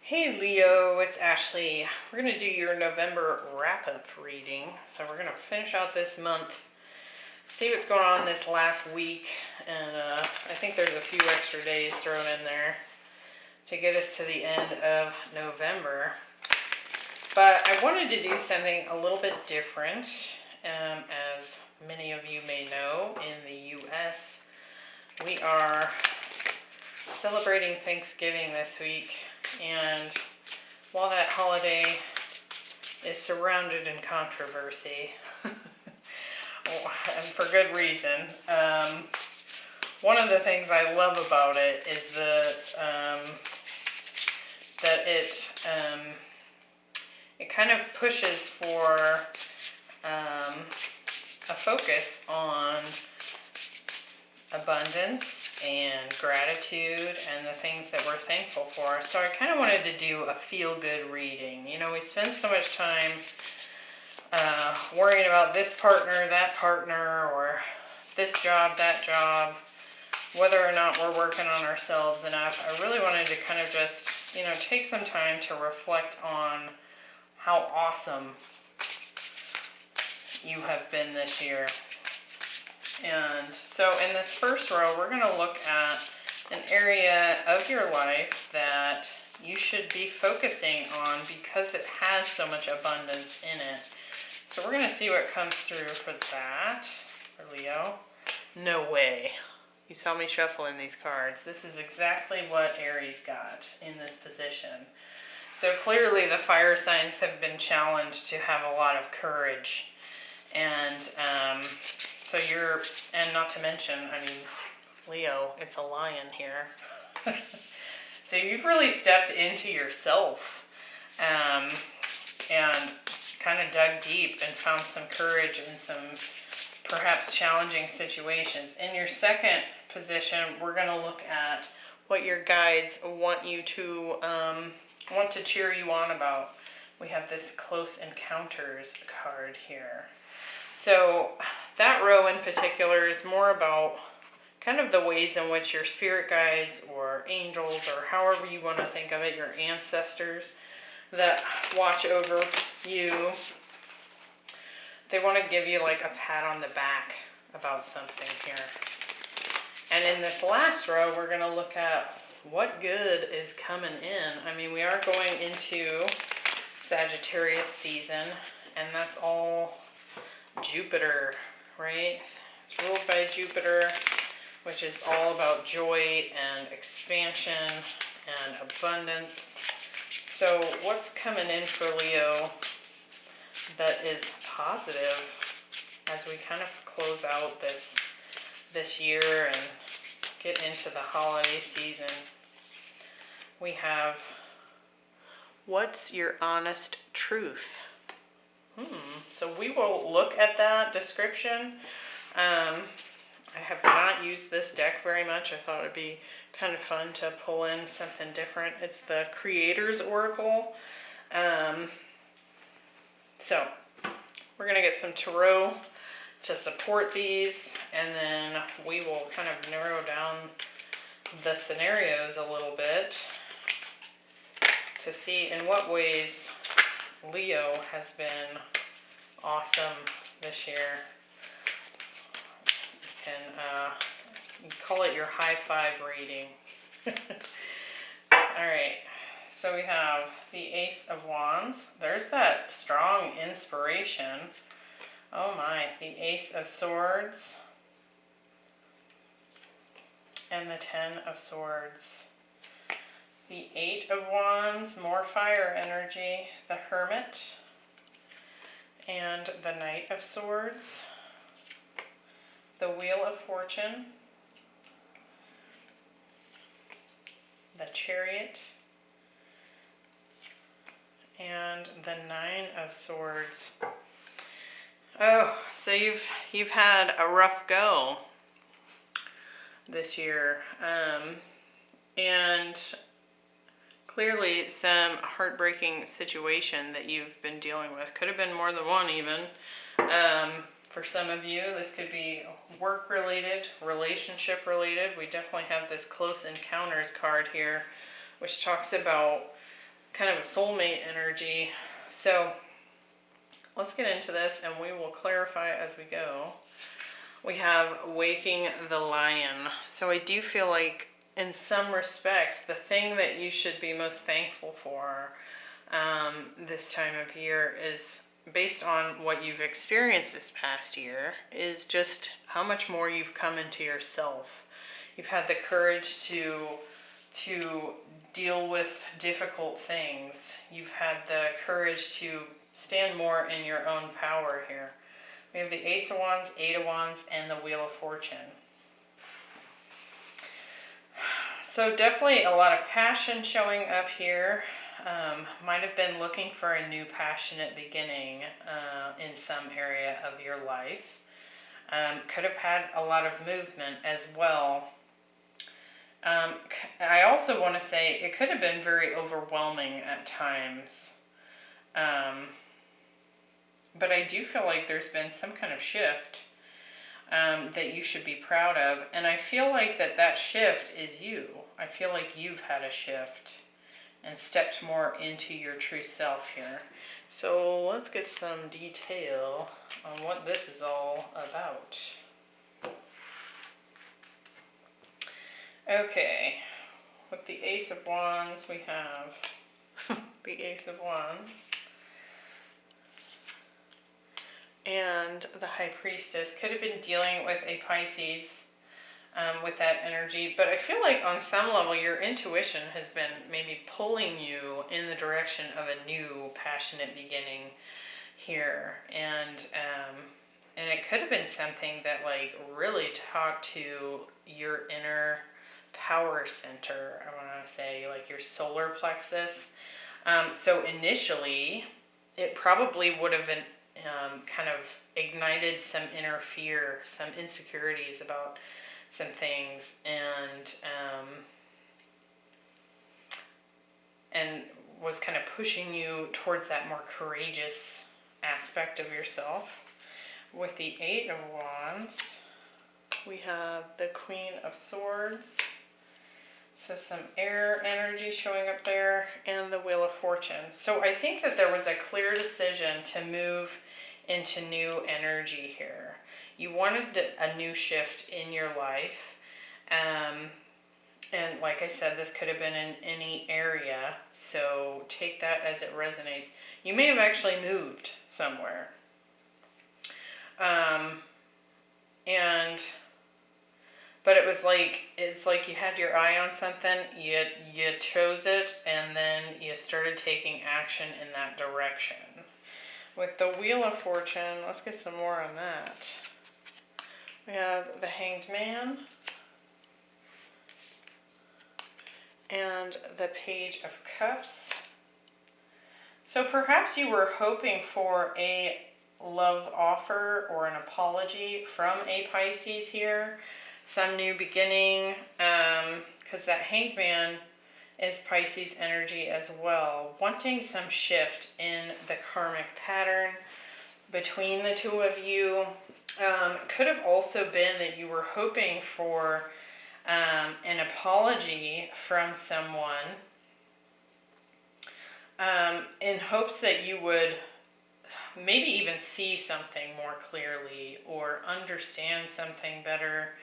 Hey Leo, it's Ashley. We're going to do your November wrap-up reading. So we're going to finish out this month, see what's going on this last week, and I think there's a few extra days thrown in there to get us to the end of November. But I wanted to do something a little bit different. As many of you may know, in the US, we are celebrating Thanksgiving this week. And while that holiday is surrounded in controversy, and for good reason, one of the things I love about it is that it kind of pushes for a focus on abundance and gratitude and the things that we're thankful for. So I kind of wanted to do a feel-good reading. You know, we spend so much time worrying about this partner, that partner, or this job, that job, whether or not we're working on ourselves enough. I really wanted to kind of just, take some time to reflect on how awesome you have been this year. And so in this first row, we're going to look at an area of your life that you should be focusing on because it has so much abundance in it. So we're going to see what comes through for that, for Leo. No way. You saw me shuffling these cards. This is exactly what Aries got in this position. So clearly the fire signs have been challenged to have a lot of courage. And so and not to mention, Leo, it's a lion here. So you've really stepped into yourself and kind of dug deep and found some courage in some perhaps challenging situations. In your second position, we're going to look at what your guides want to cheer you on about. We have this Close Encounters card here. So that row in particular is more about kind of the ways in which your spirit guides or angels, or however you want to think of it, your ancestors that watch over you, they want to give you like a pat on the back about something here. And in this last row, we're going to look at what good is coming in. We are going into Sagittarius season, and that's all Jupiter, right? It's ruled by Jupiter, which is all about joy and expansion and abundance. So what's coming in for Leo that is positive as we kind of close out this year and get into the holiday season? We have, what's your honest truth? So we will look at that description. I have not used this deck very much. I thought it would be kind of fun to pull in something different. It's the Creator's Oracle. So we're going to get some tarot to support these, and then we will kind of narrow down the scenarios a little bit to see in what ways Leo has been awesome this year. You can call it your high five reading. Alright, so we have the Ace of Wands. There's that strong inspiration. Oh my, the Ace of Swords. And the Ten of Swords. The Eight of Wands, more fire energy. The Hermit. And the Knight of Swords. The Wheel of Fortune. The Chariot. And the Nine of Swords. Oh, so you've had a rough go this year. And clearly some heartbreaking situation that you've been dealing with. Could have been more than one even. For some of you, this could be work-related, relationship-related. We definitely have this Close Encounters card here, which talks about kind of a soulmate energy. So let's get into this and we will clarify as we go. We have waking the lion. So I do feel like in some respects, the thing that you should be most thankful for this time of year is based on what you've experienced this past year, is just how much more you've come into yourself. You've had the courage to deal with difficult things. You've had the courage to stand more in your own power here. We have the Ace of Wands, Eight of Wands, and the Wheel of Fortune. So definitely a lot of passion showing up here. Might have been looking for a new passionate beginning in some area of your life. Could have had a lot of movement as well. I also want to say it could have been very overwhelming at times. But I do feel like there's been some kind of shift that you should be proud of. And I feel like that shift is you. I feel like you've had a shift and stepped more into your true self here. So let's get some detail on what this is all about. Okay, with the Ace of Wands, we have the Ace of Wands. And the High Priestess. Could have been dealing with a Pisces with that energy. But I feel like on some level your intuition has been maybe pulling you in the direction of a new passionate beginning here. And it could have been something that like really talked to your inner power center. I want to say like your solar plexus. So initially it probably would have been kind of ignited some inner fear, some insecurities about some things, and was kind of pushing you towards that more courageous aspect of yourself. With the Eight of Wands, we have the Queen of Swords. So some air energy showing up there, and the Wheel of Fortune. So I think that there was a clear decision to move into new energy here. You wanted a new shift in your life. And like I said, this could have been in any area. So take that as it resonates. You may have actually moved somewhere. But it was like, it's like you had your eye on something, you chose it, and then you started taking action in that direction. With the Wheel of Fortune, let's get some more on that. We have the Hanged Man and the Page of Cups. So perhaps you were hoping for a love offer or an apology from a Pisces here. Some new beginning, because that Hanged Man is Pisces energy as well. Wanting some shift in the karmic pattern between the two of you. Could have also been that you were hoping for an apology from someone in hopes that you would maybe even see something more clearly or understand something better.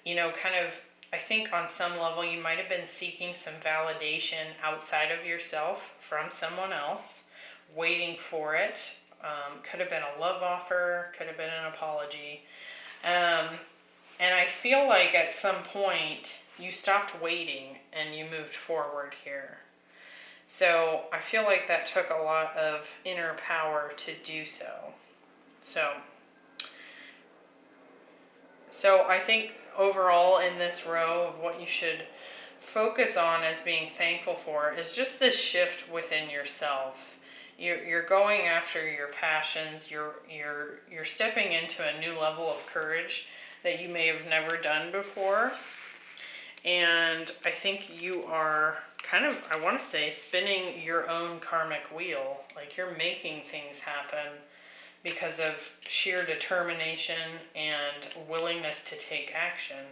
You know, kind of, I think on some level you might have been seeking some validation outside of yourself from someone else, waiting for it. Could have been a love offer, could have been an apology. And I feel like at some point you stopped waiting and you moved forward here. So I feel like that took a lot of inner power to do so. So I think overall in this row of what you should focus on as being thankful for is just this shift within yourself. You're going after your passions. You're stepping into a new level of courage that you may have never done before. And I think you are kind of, I want to say, spinning your own karmic wheel. Like you're making things happen because of sheer determination and willingness to take action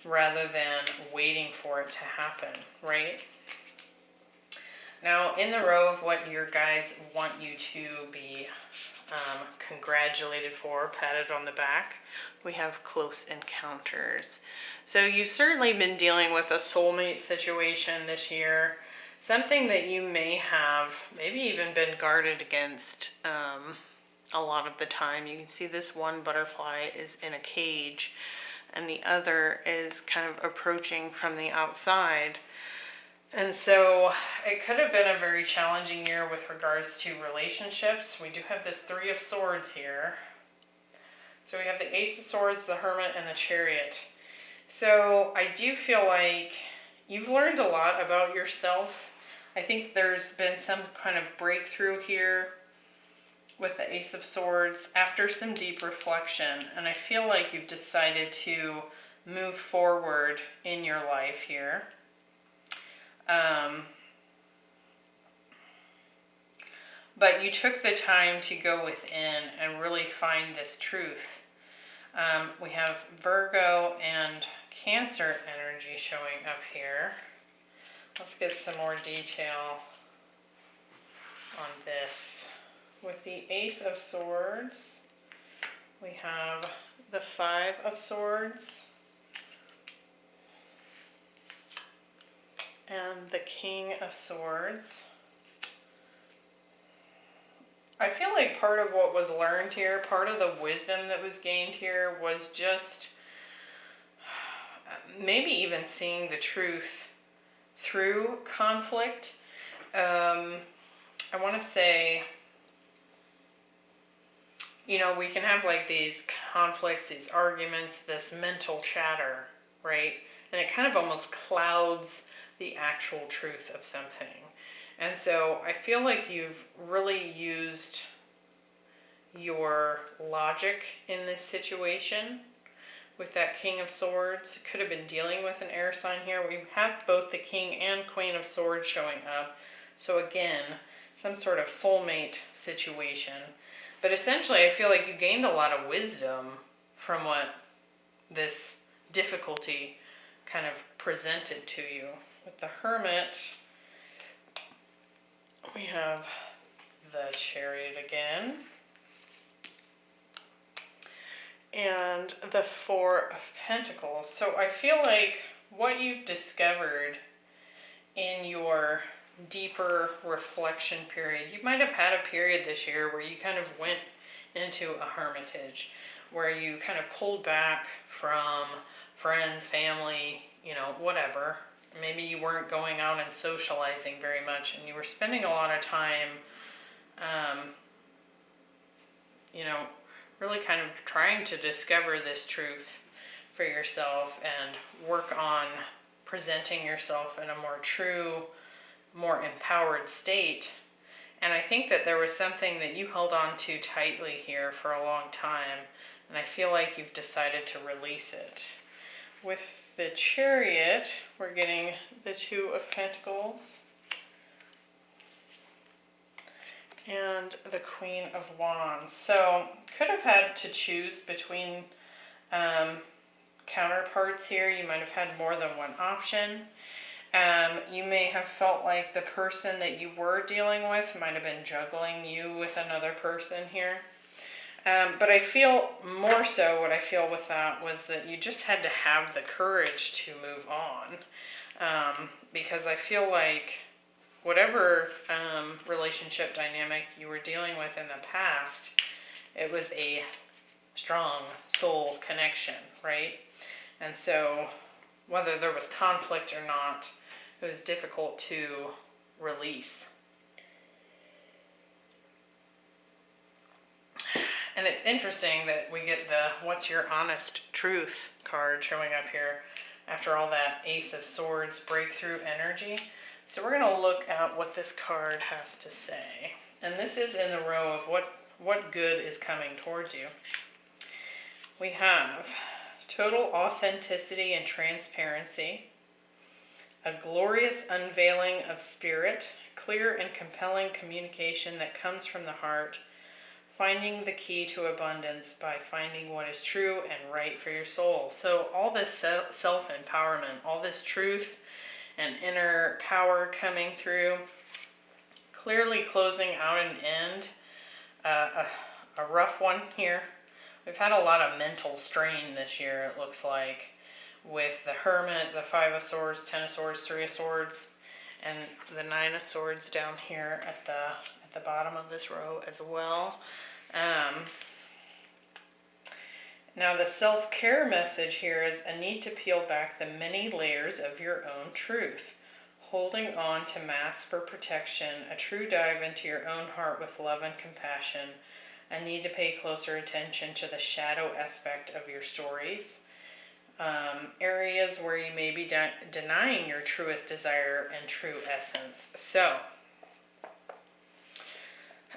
rather than waiting for it to happen, right? Now, in the row of what your guides want you to be congratulated for, patted on the back, we have close encounters. So you've certainly been dealing with a soulmate situation this year, something that you may have maybe even been guarded against a lot of the time. You can see this one butterfly is in a cage and the other is kind of approaching from the outside. And so it could have been a very challenging year with regards to relationships. We do have this Three of Swords here. So we have the Ace of Swords, the Hermit, and the Chariot. So I do feel like you've learned a lot about yourself. I think there's been some kind of breakthrough here with the Ace of Swords after some deep reflection. And I feel like you've decided to move forward in your life here. But you took the time to go within and really find this truth. We have Virgo and Cancer energy showing up here. Let's get some more detail on this. With the Ace of Swords, we have the Five of Swords and the King of Swords. I feel like part of what was learned here, part of the wisdom that was gained here was just maybe even seeing the truth through conflict. I want to say, you know, we can have like these conflicts, these arguments, this mental chatter, right? And it kind of almost clouds the actual truth of something. And so I feel like you've really used your logic in this situation with that King of Swords. Could have been dealing with an air sign here. We have both the King and Queen of Swords showing up. So again, some sort of soulmate situation. But essentially, I feel like you gained a lot of wisdom from what this difficulty kind of presented to you. With the Hermit, we have the Chariot again. And the Four of Pentacles. So I feel like what you've discovered in your deeper reflection period, you might have had a period this year where you kind of went into a hermitage, where you kind of pulled back from friends, family, you know, whatever. Maybe you weren't going out and socializing very much, and you were spending a lot of time, you know, really kind of trying to discover this truth for yourself and work on presenting yourself in a more true, more empowered state. And I think that there was something that you held on to tightly here for a long time, and I feel like you've decided to release it. With the Chariot, we're getting the Two of Pentacles and the Queen of Wands. So could have had to choose between counterparts here. You might have had more than one option. You may have felt like the person that you were dealing with might have been juggling you with another person here. But I feel more so what I feel with that was that you just had to have the courage to move on. Because I feel like whatever relationship dynamic you were dealing with in the past, it was a strong soul connection, right? And so whether there was conflict or not, it was difficult to release. And it's interesting that we get the What's Your Honest Truth card showing up here after all that Ace of Swords breakthrough energy. So we're going to look at what this card has to say. And this is in the row of what good is coming towards you. We have total authenticity and transparency, a glorious unveiling of spirit, clear and compelling communication that comes from the heart, finding the key to abundance by finding what is true and right for your soul. So all this self-empowerment, all this truth and inner power coming through. clearly closing out an end, a rough one here. We've had a lot of mental strain this year, it looks like, with the Hermit, the Five of Swords, Ten of Swords, Three of Swords, and the Nine of Swords down here at the bottom of this row as well. Now the self-care message here is a need to peel back the many layers of your own truth. Holding on to masks for protection, a true dive into your own heart with love and compassion, a need to pay closer attention to the shadow aspect of your stories, areas where you may be denying your truest desire and true essence. So,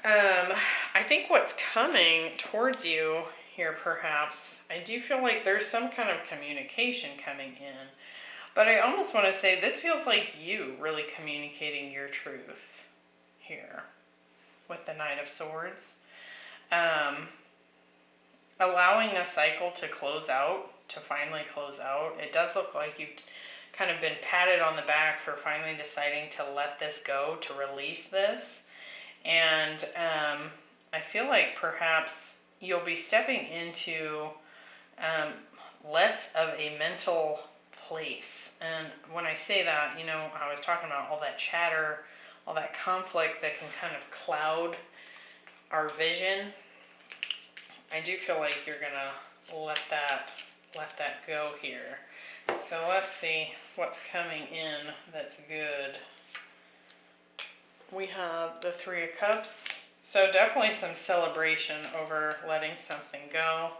I think what's coming towards you here, perhaps, I do feel like there's some kind of communication coming in. But I almost want to say this feels like you really communicating your truth here with the Knight of Swords. Allowing a cycle to close out, to finally close out. It does look like you've kind of been patted on the back for finally deciding to let this go, to release this. And I feel like perhaps you'll be stepping into less of a mental place. And when I say that, you know, I was talking about all that chatter, all that conflict that can kind of cloud our vision. I do feel like you're gonna let that go here. So let's see what's coming in that's good. We have the Three of Cups. So definitely some celebration over letting something go.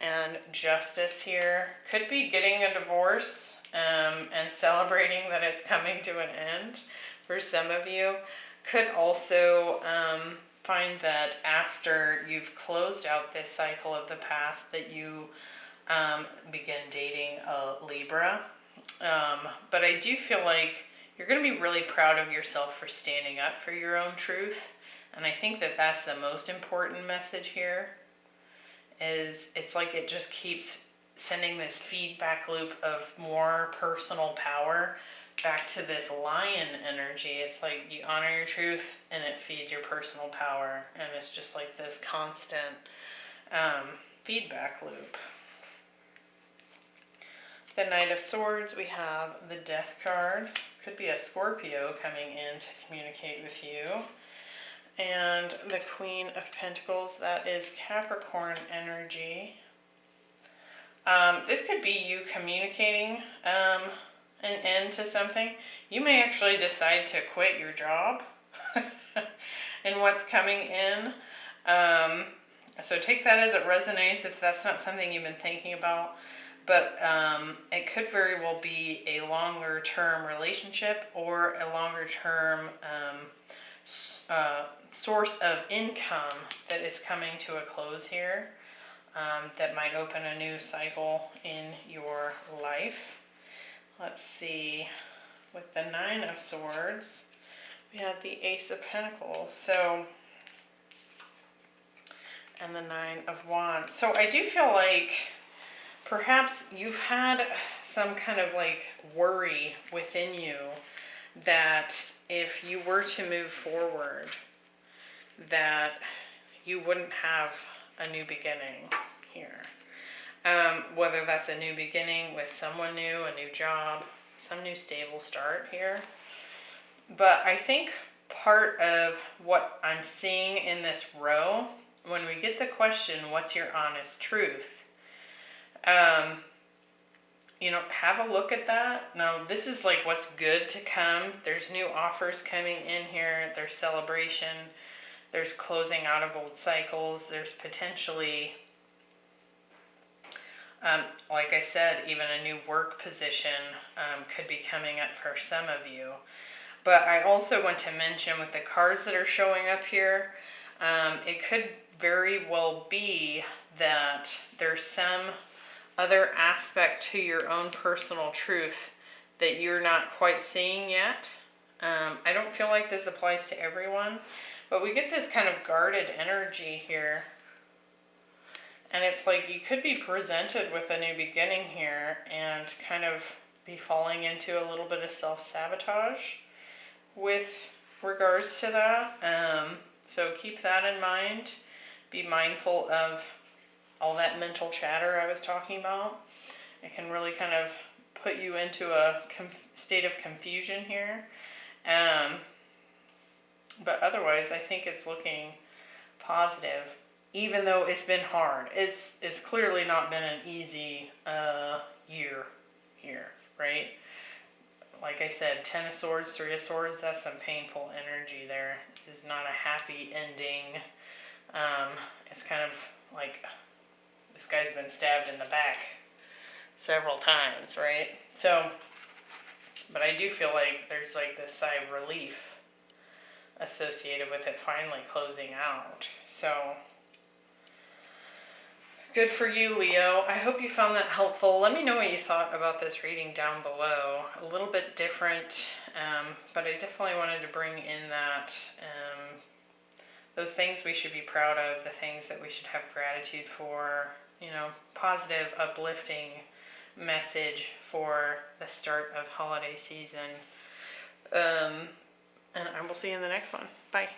And justice here. Could be getting a divorce and celebrating that it's coming to an end for some of you. Could also find that after you've closed out this cycle of the past that you begin dating a Libra. But I do feel like you're going to be really proud of yourself for standing up for your own truth. And I think that that's the most important message here. Is it's like it just keeps sending this feedback loop of more personal power back to this lion energy. It's like you honor your truth and it feeds your personal power. And it's just like this constant feedback loop. The Knight of Swords, we have the Death card. Could be a Scorpio coming in to communicate with you. And the Queen of Pentacles, that is Capricorn energy. This could be you communicating an end to something. You may actually decide to quit your job and what's coming in. So take that as it resonates if that's not something you've been thinking about. But it could very well be a longer term relationship or a longer term source of income that is coming to a close here, that might open a new cycle in your life. Let's see, with the Nine of Swords, we have the Ace of Pentacles, so, and the Nine of Wands. So I do feel like perhaps you've had some kind of like worry within you that if you were to move forward, that you wouldn't have a new beginning here. Whether that's a new beginning with someone new, a new job, some new stable start here. But I think part of what I'm seeing in this row, when we get the question, what's your honest truth? You know, have a look at that. Now, this is like what's good to come. There's new offers coming in here. There's celebration. There's closing out of old cycles. There's potentially, like I said, even a new work position could be coming up for some of you. But I also want to mention with the cards that are showing up here, it could very well be that there's some other aspect to your own personal truth that you're not quite seeing yet. I don't feel like this applies to everyone, but we get this kind of guarded energy here. And it's like you could be presented with a new beginning here and kind of be falling into a little bit of self-sabotage with regards to that. So keep that in mind. Be mindful of all that mental chatter I was talking about. It can really kind of put you into a state of confusion here. But otherwise, I think it's looking positive, even though it's been hard. It's clearly not been an easy year here, right? Like I said, 10 of Swords, 3 of Swords, that's some painful energy there. This is not a happy ending. It's kind of like this guy's been stabbed in the back several times, right? So, but I do feel like there's like this sigh of relief associated with it finally closing out. So, good for you, Leo. I hope you found that helpful. Let me know what you thought about this reading down below. A little bit different, but I definitely wanted to bring in that those things we should be proud of, the things that we should have gratitude for, you know, positive, uplifting message for the start of holiday season. And I will see you in the next one. Bye.